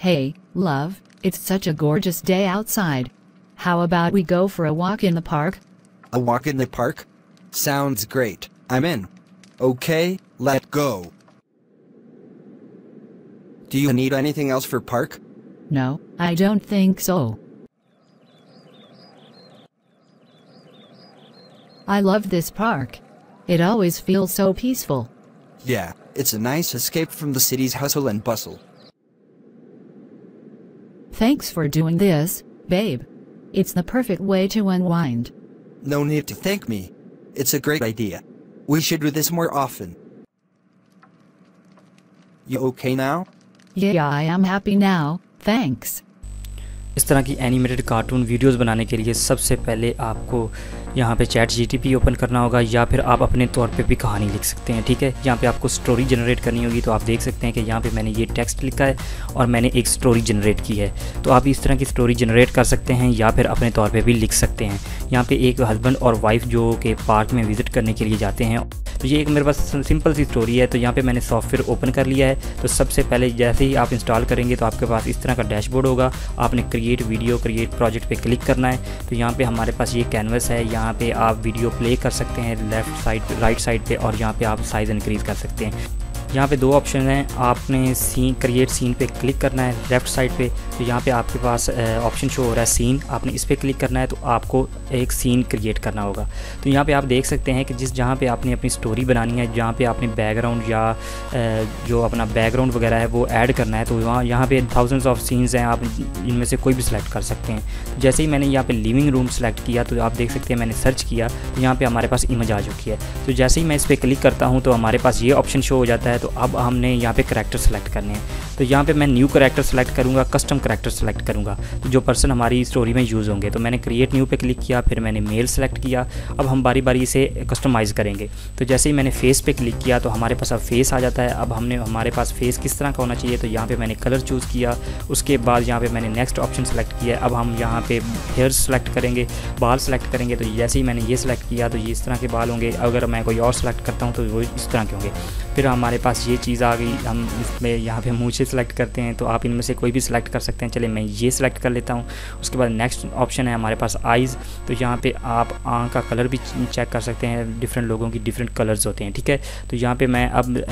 Hey, love, it's such a gorgeous day outside. How about we go for a walk in the park? A walk in the park? Sounds great. I'm in. Okay, let's go. Do you need anything else for park? No, I don't think so. I love this park. It always feels so peaceful. Yeah, it's a nice escape from the city's hustle and bustle. Thanks for doing this, babe. It's the perfect way to unwind. No need to thank me. It's a great idea. We should do this more often. You okay now? Yeah, I am happy now, thanks. इस तरह की animated cartoon videos बनाने के लिए सबसे पहले आपको यहाँ पे ChatGPT ओपन करना होगा, या फिर आप अपने तौर पे भी कहानी लिख सकते हैं। ठीक है, यहाँ पे आपको स्टोरी जनरेट करनी होगी। तो आप देख सकते हैं कि यहाँ पे मैंने ये टेक्स्ट लिखा है और मैंने एक स्टोरी जनरेट की है। तो आप इस तरह की स्टोरी जनरेट कर सकते हैं या फिर अपने तौर पे भी लिख सकते हैं। यहाँ पे एक हस्बैंड और वाइफ जो कि पार्क में विज़िट करने के लिए जाते हैं। तो ये एक मेरे पास सिंपल सी स्टोरी है। तो यहाँ पे मैंने सॉफ्टवेयर ओपन कर लिया है। तो सबसे पहले जैसे ही आप इंस्टॉल करेंगे तो आपके पास इस तरह का डैशबोर्ड होगा। आपने क्रिएट वीडियो क्रिएट प्रोजेक्ट पे क्लिक करना है। तो यहाँ पे हमारे पास ये कैनवस है। यहाँ पे आप वीडियो प्ले कर सकते हैं लेफ़्ट साइड राइट साइड पे, और यहाँ पे आप साइज़ इंक्रीज़ कर सकते हैं। यहाँ पे दो ऑप्शन हैं। आपने सीन क्रिएट सीन पे क्लिक करना है लेफ़्ट साइड पे। तो यहाँ पे आपके पास ऑप्शन शो हो रहा है सीन, आपने इस पर क्लिक करना है। तो आपको एक सीन क्रिएट करना होगा। तो यहाँ पे आप देख सकते हैं कि जहाँ पे आपने अपनी स्टोरी बनानी है, जहाँ पे आपने बैकग्राउंड या जो अपना बैकग्राउंड वगैरह है वो ऐड करना है, तो यहाँ पे थाउजेंड्स ऑफ सीन्स हैं। आप इनमें से कोई भी सिलेक्ट कर सकते हैं। तो जैसे ही मैंने यहाँ पे लिविंग रूम सेलेक्ट किया तो आप देख सकते हैं मैंने सर्च किया तो यहाँ पे हमारे पास इमेज आ चुकी है। तो जैसे ही मैं इस पर क्लिक करता हूँ तो हमारे पास ये ऑप्शन शो हो जाता है। तो अब हमने यहाँ पे करैक्टर सेलेक्ट करने हैं। तो यहाँ पे मैं न्यू करैक्टर सेलेक्ट करूँगा, कस्टम करैक्टर सेलेक्ट करूँगा, तो जो पर्सन हमारी स्टोरी में यूज़ होंगे। तो मैंने क्रिएट न्यू पे क्लिक किया, फिर मैंने मेल सेलेक्ट किया। अब हम बारी बारी से कस्टमाइज़ करेंगे। तो जैसे ही मैंने फेस पे क्लिक किया तो हमारे पास अब फेस आ जाता है। अब हमारे पास फेस किस तरह का होना चाहिए, तो यहाँ पे मैंने कलर चूज़ किया। उसके बाद यहाँ पे मैंने नेक्स्ट ऑप्शन सेलेक्ट किया। अब हम यहाँ पे हेयर सेलेक्ट करेंगे, बाल सेलेक्ट करेंगे। तो जैसे ही मैंने ये सेलेक्ट किया तो ये इस तरह के बाल होंगे। अगर मैं कोई और सेलेक्ट करता हूँ तो वो इस तरह के होंगे। फिर हमारे पास ये चीज़ आ गई। हम इसमें यहाँ पे मूछें सेलेक्ट करते हैं। तो आप इनमें से कोई भी सिलेक्ट कर सकते हैं। चलिए मैं ये सिलेक्ट कर लेता हूँ। उसके बाद नेक्स्ट ऑप्शन है हमारे पास आइज़। तो यहाँ पे आप आँख का कलर भी चेक कर सकते हैं। डिफरेंट लोगों की डिफरेंट कलर्स होते हैं। ठीक है, तो यहाँ पे मैं अब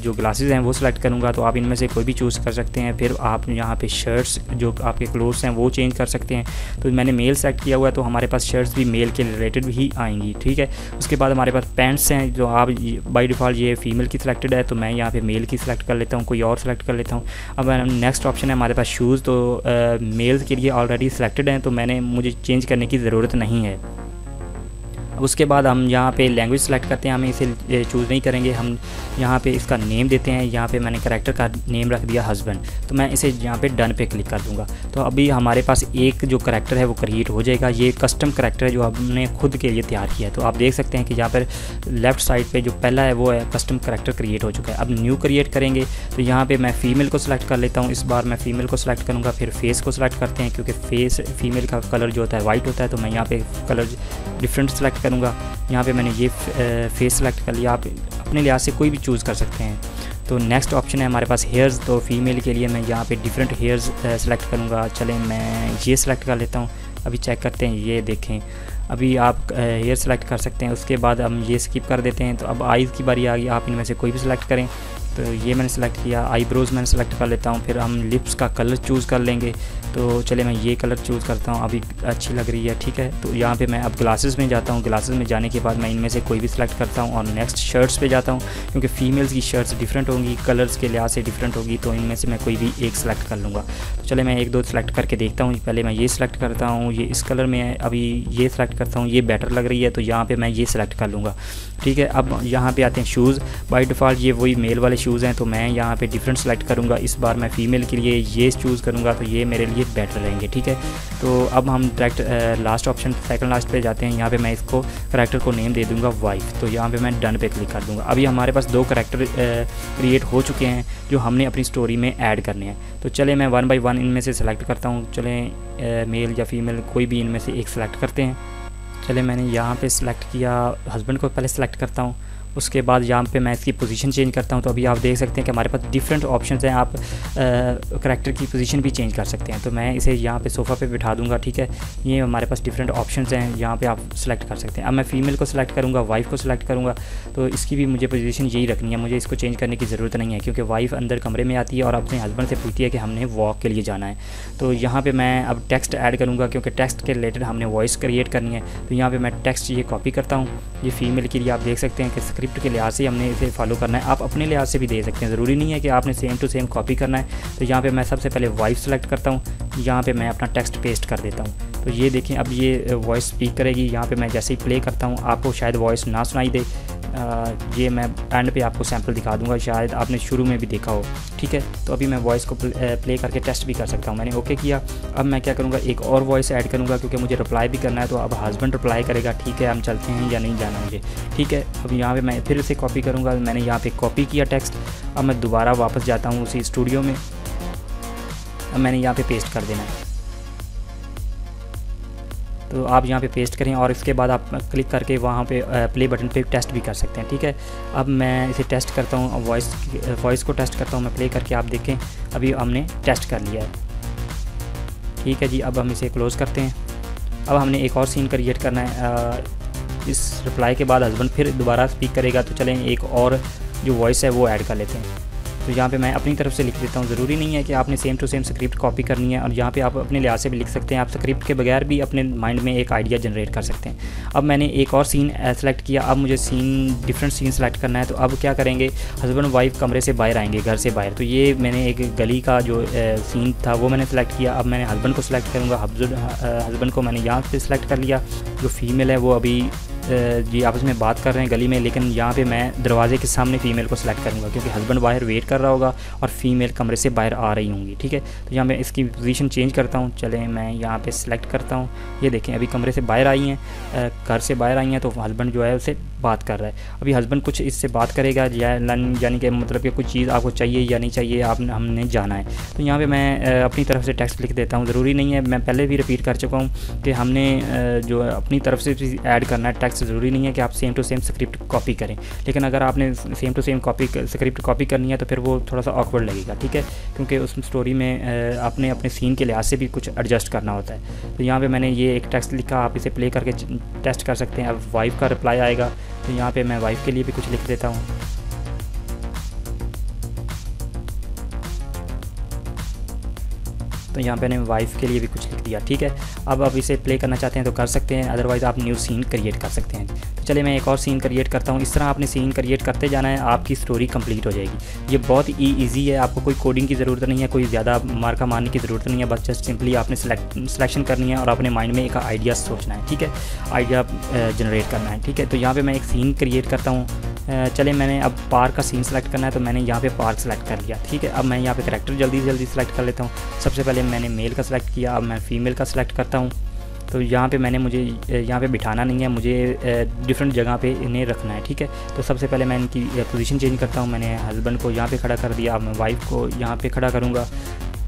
जो ग्लासेस हैं वो सिलेक्ट करूँगा। तो आप इनमें से कोई भी चूज़ कर सकते हैं। फिर आप यहाँ पे शर्ट्स जो आपके क्लोथ्स हैं वो चेंज कर सकते हैं। तो मैंने मेल सेलेक्ट किया हुआ है तो हमारे पास शर्ट्स भी मेल के रिलेटेड ही आएंगी। ठीक है, उसके बाद हमारे पास पैंट्स हैं जो आप बाई डिफ़ॉल्ट ये फीमेल की सिलेक्टेड है। तो मैं यहाँ पे मेल की सिलेक्ट कर लेता हूँ, कोई और सिलेक्ट कर लेता हूँ। अब नेक्स्ट ऑप्शन है हमारे पास शूज़। तो मेल्स के लिए ऑलरेडी सिलेक्टेड हैं तो मुझे चेंज करने की ज़रूरत नहीं है। उसके बाद हम यहाँ पे लैंग्वेज सेलेक्ट करते हैं। हमें इसे चूज़ नहीं करेंगे, हम यहाँ पे इसका नेम देते हैं। यहाँ पे मैंने करैक्टर का नेम रख दिया हस्बैंड। तो मैं इसे यहाँ पे डन पे क्लिक कर दूँगा। तो अभी हमारे पास एक जो करैक्टर है वो क्रिएट हो जाएगा। ये कस्टम करैक्टर है जो हमने खुद के लिए तैयार किया है। तो आप देख सकते हैं कि यहाँ पर लेफ़्ट साइड पर जो पहला है वो है कस्टम करैक्टर क्रिएट हो चुका है। अब न्यू क्रिएट करेंगे तो यहाँ पर मैं फ़ीमेल को सिलेक्ट कर लेता हूँ। इस बार मैं फ़ीमेल को सिलेक्ट करूँगा। फिर फेस को सिलेक्ट करते हैं क्योंकि फेस फीमेल का कलर जो होता है वाइट होता है। तो मैं यहाँ पर कलर डिफरेंट सेलेक्ट करूँगा। यहाँ पे मैंने ये फेस सेलेक्ट कर लिया। आप अपने लिहाज से कोई भी चूज़ कर सकते हैं। तो नेक्स्ट ऑप्शन है हमारे पास हेयर्स। तो फीमेल के लिए मैं यहाँ पे डिफरेंट हेयर्स सेलेक्ट करूँगा। चलें मैं ये सेलेक्ट कर लेता हूँ। अभी चेक करते हैं, ये देखें अभी आप हेयर सेलेक्ट कर सकते हैं। उसके बाद हम ये स्किप कर देते हैं। तो अब आइज़ की बारी आ गई, आप इनमें से कोई भी सिलेक्ट करें। तो ये मैंने सेलेक्ट किया। आईब्रोज़ मैंने सेलेक्ट कर लेता हूँ। फिर हम लिप्स का कलर चूज़ कर लेंगे। तो चले मैं ये कलर चूज़ करता हूँ, अभी अच्छी लग रही है। ठीक है, तो यहाँ पे मैं अब ग्लासेस में जाता हूँ। ग्लासेस में जाने के बाद मैं इनमें से कोई भी सिलेक्ट करता हूँ और नेक्स्ट शर्ट्स पे जाता हूँ क्योंकि फ़ीमेल्स की शर्ट्स डिफरेंट होंगी, कलर्स के लिहाज से डिफरेंट होगी। तो इनमें से मैं कोई भी एक सिलेक्ट कर लूँगा। तो चले मैं एक दो सेलेक्ट करके देखता हूँ। पहले मैं ये सिलेक्ट करता हूँ, ये इस कलर में है। अभी ये सिलेक्ट करता हूँ, ये बेटर लग रही है तो यहाँ पर मैं ये सिलेक्ट कर लूँगा। ठीक है, अब यहाँ पर आते हैं शूज़। बाई डिफ़ॉल्ट ये वही मेल वाले शूज़ हैं तो मैं यहाँ पे डिफरेंट सेलेक्ट करूँगा। इस बार मैं फ़ीमेल के लिए ये चूज़ करूँगा तो ये मेरे लिए बेटर रहेंगे। ठीक है, तो अब हम direct last option second last पे जाते हैं। यहाँ पे मैं इसको करैक्टर को नेम दे दूँगा वाइफ। तो यहाँ पे मैं डन पे क्लिक कर दूँगा। अभी हमारे पास दो करैक्टर क्रिएट हो चुके हैं जो हमने अपनी स्टोरी में ऐड करने हैं। तो चले मैं वन बाई वन इनमें से सिलेक्ट करता हूँ। चलें मेल या फीमेल कोई भी इनमें से एक सिलेक्ट करते हैं। चले मैंने यहाँ पे सिलेक्ट किया, हस्बैंड को पहले सिलेक्ट करता हूँ। उसके बाद यहाँ पे मैं इसकी पोजीशन चेंज करता हूँ। तो अभी आप देख सकते हैं कि हमारे पास डिफरेंट ऑप्शंस हैं, आप करैक्टर की पोजीशन भी चेंज कर सकते हैं। तो मैं इसे यहाँ पे सोफ़ा पे बिठा दूँगा, ठीक है। ये हमारे पास डिफरेंट ऑप्शंस हैं, यहाँ पे आप सेलेक्ट कर सकते हैं। अब मैं फ़ीमेल को सिलेक्ट करूँगा, वाइफ़ को सिलेक्ट करूँगा, तो इसकी भी मुझे पोजीशन यही रखनी है, मुझे इसको चेंज करने की ज़रूरत नहीं है, क्योंकि वाइफ़ अंदर कमरे में आती है और अपने हस्बैंड से पूछती है कि हमने वॉक के लिए जाना है। तो यहाँ पर मैं अब टेक्स्ट ऐड करूँगा, क्योंकि टेक्स्ट के रिलेटेड हमने वॉइस क्रिएट करनी है। तो यहाँ पर मैं टेक्स्ट ये कॉपी करता हूँ। ये फ़ीमेल के लिए आप देख सकते हैं कि स्क्रिप्ट के लिहाज से हमने इसे फॉलो करना है, आप अपने लिहाज से भी दे सकते हैं, ज़रूरी नहीं है कि आपने सेम टू सेम कॉपी करना है। तो यहाँ पे मैं सबसे पहले वाइफ सेलेक्ट करता हूँ, यहाँ पे मैं अपना टेक्स्ट पेस्ट कर देता हूँ। तो ये देखें अब ये वॉइस स्पीक करेगी। यहाँ पे मैं जैसे ही प्ले करता हूँ, आपको शायद वॉइस ना सुनाई दे, ये मैं एंड पे आपको सैम्पल दिखा दूंगा, शायद आपने शुरू में भी देखा हो, ठीक है। तो अभी मैं वॉइस को प्ले करके टेस्ट भी कर सकता हूँ। मैंने ओके किया। अब मैं क्या करूँगा, एक और वॉइस ऐड करूँगा, क्योंकि मुझे रिप्लाई भी करना है। तो अब हस्बैंड रिप्लाई करेगा, ठीक है हम चलते हैं या नहीं जाना मुझे, ठीक है। अब यहाँ पे मैं फिर से कॉपी करूँगा, मैंने यहाँ पे कॉपी किया टेक्स्ट। अब मैं दोबारा वापस जाता हूँ उसी स्टूडियो में, अब मैंने यहाँ पे पेस्ट कर देना है। तो आप यहाँ पे पेस्ट करें और इसके बाद आप क्लिक करके वहाँ पे प्ले बटन पे टेस्ट भी कर सकते हैं, ठीक है। अब मैं इसे टेस्ट करता हूँ, वॉइस को टेस्ट करता हूँ मैं प्ले करके। आप देखें अभी हमने टेस्ट कर लिया है, ठीक है जी। अब हम इसे क्लोज़ करते हैं। अब हमने एक और सीन क्रिएट करना है। इस रिप्लाई के बाद हस्बैंड फिर दोबारा स्पीक करेगा, तो चलें एक और जो वॉइस है वो ऐड कर लेते हैं। तो यहाँ पे मैं अपनी तरफ से लिख देता हूँ, ज़रूरी नहीं है कि आपने same to same script copy करनी है, और यहाँ पे आप अपने लिहाज से भी लिख सकते हैं। आप स्क्रिप्ट के बगैर भी अपने माइंड में एक आइडिया जनरेट कर सकते हैं। अब मैंने एक और सीन सेलेक्ट किया, अब मुझे डिफरेंट सीन सेलेक्ट करना है। तो अब क्या करेंगे, हस्बैंड वाइफ कमरे से बाहर आएंगे, घर से बाहर। तो ये मैंने एक गली का जो सीन था वो मैंने सेलेक्ट किया। अब मैंने हस्बैंड को सिलेक्ट करूँगा, हस्बैंड को मैंने यहाँ से सिलेक्ट कर लिया। जो फीमेल है वो अभी जी आपस में बात कर रहे हैं गली में, लेकिन यहाँ पे मैं दरवाजे के सामने फ़ीमेल को सिलेक्ट करूँगा, क्योंकि हस्बैंड बाहर वेट कर रहा होगा और फीमेल कमरे से बाहर आ रही होंगी, ठीक है। तो यहाँ मैं इसकी पोजीशन चेंज करता हूँ। चलें मैं यहाँ पे सिलेक्ट करता हूँ, ये देखें अभी कमरे से बाहर आई हैं, घर से बाहर आई हैं। तो हस्बैंड जो है उससे बात कर रहा है। अभी हस्बैंड कुछ इससे बात करेगा, यानी कि मतलब कि कुछ चीज़ आपको चाहिए या नहीं चाहिए, हमने जाना है। तो यहाँ पे मैं अपनी तरफ से टेक्स्ट लिख देता हूँ, ज़रूरी नहीं है, मैं पहले भी रिपीट कर चुका हूँ कि हमने जो अपनी तरफ से ऐड करना है टेक्स्ट। ज़रूरी नहीं है कि आप same to same script copy करें, लेकिन अगर आपने same to same script copy करनी है तो फिर वो थोड़ा सा ऑकवर्ड लगेगा, ठीक है, क्योंकि उस स्टोरी में आपने अपने सीन के लिहाज से भी कुछ एडजस्ट करना होता है। तो यहाँ पे मैंने ये एक टेक्स्ट लिखा, आप इसे प्ले करके टेस्ट कर सकते हैं। अब वाइफ का रिप्लाई आएगा, तो यहाँ पे मैं वाइफ के लिए भी कुछ लिख देता हूँ। तो यहाँ पे मैंने वाइफ के लिए भी कुछ लिख दिया, ठीक है। अब आप इसे प्ले करना चाहते हैं तो कर सकते हैं, अदरवाइज़ आप न्यू सीन क्रिएट कर सकते हैं। तो चलिए मैं एक और सीन क्रिएट करता हूँ। इस तरह आपने सीन क्रिएट करते जाना है, आपकी स्टोरी कंप्लीट हो जाएगी। ये बहुत ही ईजी है, आपको कोई कोडिंग की ज़रूरत नहीं है, कोई ज़्यादा मार्का मारने की ज़रूरत नहीं है, बस जस्ट सिंपली आपने सिलेक्शन करनी है और अपने माइंड में एक आइडिया सोचना है, ठीक है, आइडिया जनरेट करना है, ठीक है। तो यहाँ पर मैं एक सीन क्रिएट करता हूँ। चले मैंने अब पार्क का सीन सेलेक्ट करना है, तो मैंने यहाँ पे पार्क सेलेक्ट कर लिया, ठीक है। अब मैं यहाँ पे करैक्टर जल्दी सेलेक्ट कर लेता हूँ। सबसे पहले मैंने मेल का सिलेक्ट किया, अब मैं फ़ीमेल का सिलेक्ट करता हूँ। तो यहाँ पे मुझे यहाँ पे बिठाना नहीं है, मुझे डिफरेंट जगह पे इन्हें रखना है, ठीक है। तो सबसे पहले मैं इनकी पोजीशन चेंज करता हूँ। मैंने हस्बैंड को यहाँ पे खड़ा कर दिया, अब मैं वाइफ को यहाँ पे खड़ा करूँगा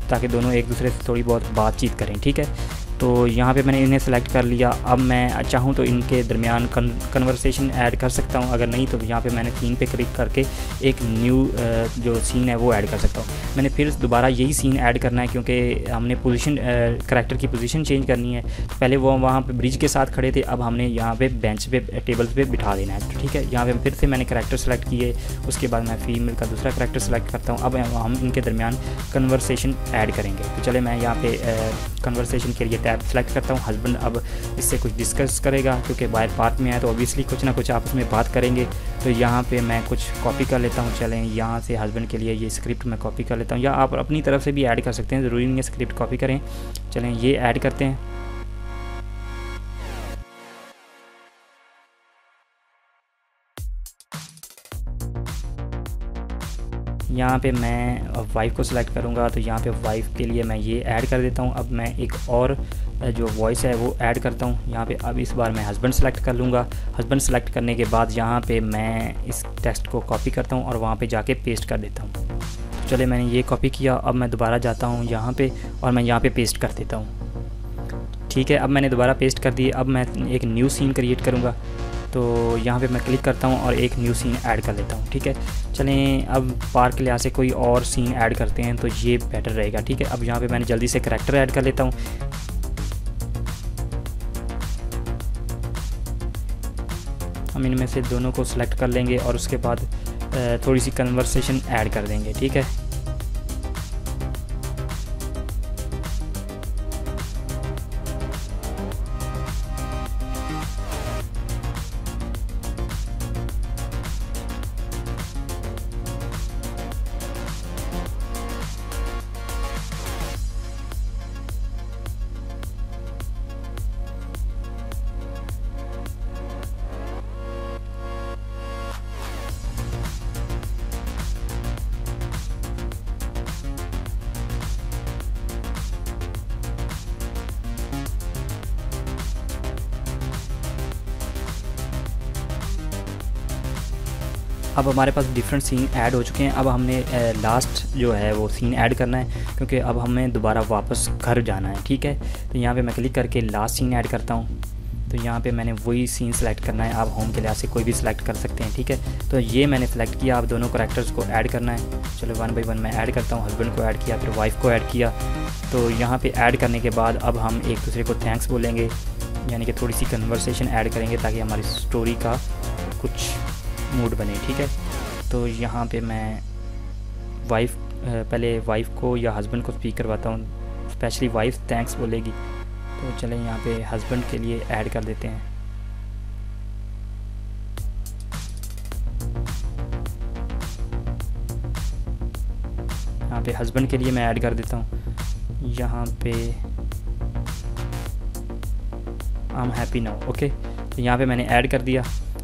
ताकि दोनों एक दूसरे से थोड़ी बहुत बातचीत करें, ठीक है। तो यहाँ पे मैंने इन्हें सेलेक्ट कर लिया। अब मैं चाहूँ तो इनके दरमियान कन्वर्सेशन ऐड कर सकता हूँ, अगर नहीं तो यहाँ पे मैंने सीन पे क्लिक करके एक न्यू जो सीन है वो ऐड कर सकता हूँ। मैंने फिर दोबारा यही सीन ऐड करना है, क्योंकि हमने पोजीशन करैक्टर की पोजीशन चेंज करनी है। तो पहले वो वहाँ पे ब्रिज के साथ खड़े थे, अब हमने यहाँ पे बेंच पे टेबल पे बिठा देना है, ठीक है। यहाँ पे फिर से मैंने करैक्टर सेलेक्ट किए, उसके बाद मैं फीमेल का दूसरा करैक्टर सेलेक्ट करता हूँ। अब हम इनके दरमियान कन्वर्सेशन ऐड करेंगे। तो चले मैं यहाँ पे कन्वर्सेशन के लिए टैब सेलेक्ट करता हूँ। हस्बैंड अब इससे कुछ डिस्कस करेगा, क्योंकि बाहर पार्क में आया तो ऑब्वियसली कुछ ना कुछ आपस में बात करेंगे। तो यहाँ पे मैं कुछ कॉपी कर लेता हूँ। चलें यहाँ से हस्बैंड के लिए ये स्क्रिप्ट मैं कॉपी कर लेता हूँ, या आप अपनी तरफ से भी ऐड कर सकते हैं, ज़रूरी नहीं है स्क्रिप्ट कॉपी करें। चलें ये ऐड करते हैं। यहाँ पे मैं वाइफ को सिलेक्ट करूँगा, तो यहाँ पे वाइफ के लिए मैं ये ऐड कर देता हूँ। अब मैं एक और जो वॉइस है वो ऐड करता हूँ यहाँ पे। अब इस बार मैं हस्बैंड सेलेक्ट कर लूँगा। हस्बैंड सेलेक्ट करने के बाद यहाँ पे मैं इस टेक्स्ट को कॉपी करता हूँ और वहाँ पे जाके पेस्ट कर देता हूँ। तो चले मैंने ये कॉपी किया, अब मैं दोबारा जाता हूँ यहाँ पे और मैं यहाँ पे पेस्ट कर देता हूँ, ठीक है। अब मैंने दोबारा पेस्ट कर दिए। अब मैं एक न्यू सीन क्रिएट करूँगा। तो यहाँ पे मैं क्लिक करता हूँ और एक न्यू सीन ऐड कर लेता हूँ। ठीक है, चलें अब पार्क के लिहाज से कोई और सीन ऐड करते हैं तो ये बेटर रहेगा। ठीक है, अब यहाँ पे मैंने जल्दी से करैक्टर ऐड कर लेता हूँ। हम इनमें से दोनों को सिलेक्ट कर लेंगे और उसके बाद थोड़ी सी कन्वर्सेशन ऐड कर देंगे। ठीक है, अब हमारे पास डिफरेंट सीन ऐड हो चुके हैं। अब हमने लास्ट जो है वो सीन ऐड करना है, क्योंकि अब हमें दोबारा वापस घर जाना है। ठीक है, तो यहाँ पे मैं क्लिक करके लास्ट सीन ऐड करता हूँ। तो यहाँ पे मैंने वही सीन सेलेक्ट करना है। आप होम के लिहाज से कोई भी सिलेक्ट कर सकते हैं। ठीक है, तो ये मैंने सेलेक्ट किया। आप दोनों करैक्टर्स को ऐड करना है। चलो 1 बाय 1 मैं ऐड करता हूँ। हस्बैंड को ऐड किया, फिर वाइफ को ऐड किया। तो यहाँ पर ऐड करने के बाद अब हम एक दूसरे को थैंक्स बोलेंगे, यानी कि थोड़ी सी कन्वर्सेशन ऐड करेंगे ताकि हमारी स्टोरी का कुछ मूड बने। ठीक है, तो यहाँ पे मैं पहले वाइफ को या हस्बैंड को स्पीक करवाता हूँ। स्पेशली वाइफ थैंक्स बोलेगी, तो चलें यहाँ पे हस्बैंड के लिए ऐड कर देते हैं। यहाँ पे हस्बैंड के लिए मैं ऐड कर देता हूँ। यहाँ पे I am happy now. Okay, तो यहाँ पे मैंने ऐड कर दिया।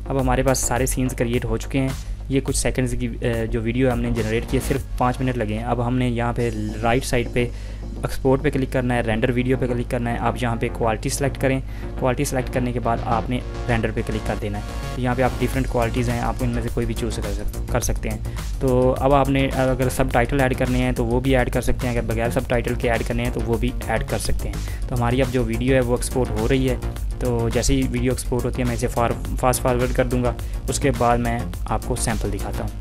अब हमारे पास सारे सीन्स क्रिएट हो चुके हैं। ये कुछ सेकंड्स की जो वीडियो हमने जनरेट की है, सिर्फ 5 मिनट लगे हैं। अब हमने यहाँ पे राइट साइड पे एक्सपोर्ट पे क्लिक करना है, रेंडर वीडियो पे क्लिक करना है। आप यहाँ पे क्वालिटी सेलेक्ट करें। क्वालिटी सेलेक्ट करने के बाद आपने रेंडर पे क्लिक कर देना है। तो यहाँ पे आप डिफरेंट क्वालिटीज़ हैं, आप इनमें से कोई भी चूज़ कर सकते हैं। तो अब आपने अगर सब टाइटल ऐड करने हैं तो वो भी ऐड कर सकते हैं, अगर बगैर सब टाइटल के ऐड करने हैं तो वो भी ऐड कर सकते हैं। तो हमारी अब जो वीडियो है वो एक्सपोर्ट हो रही है। तो जैसे ही वीडियो एक्सपोर्ट होती है मैं इसे फास्ट फॉरवर्ड कर दूँगा। उसके बाद मैं आपको सैम्पल दिखाता हूँ।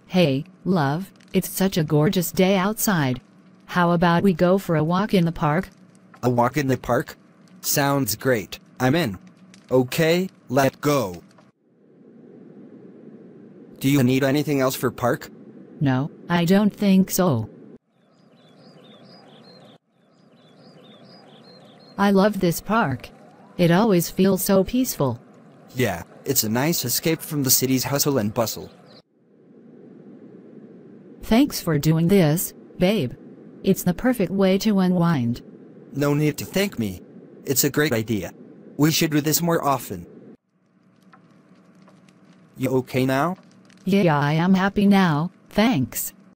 Hey, love, it's such a gorgeous day outside. How about we go for a walk in the park? A walk in the park? Sounds great. I'm in. Okay, let's go. Do you need anything else for park? No, I don't think so. I love this park. It always feels so peaceful. Yeah, it's a nice escape from the city's hustle and bustle. Thanks for doing this, babe. It's the perfect way to unwind. No need to thank me. It's a great idea. We should do this more often. You okay now? Yeah, I am happy now, thanks.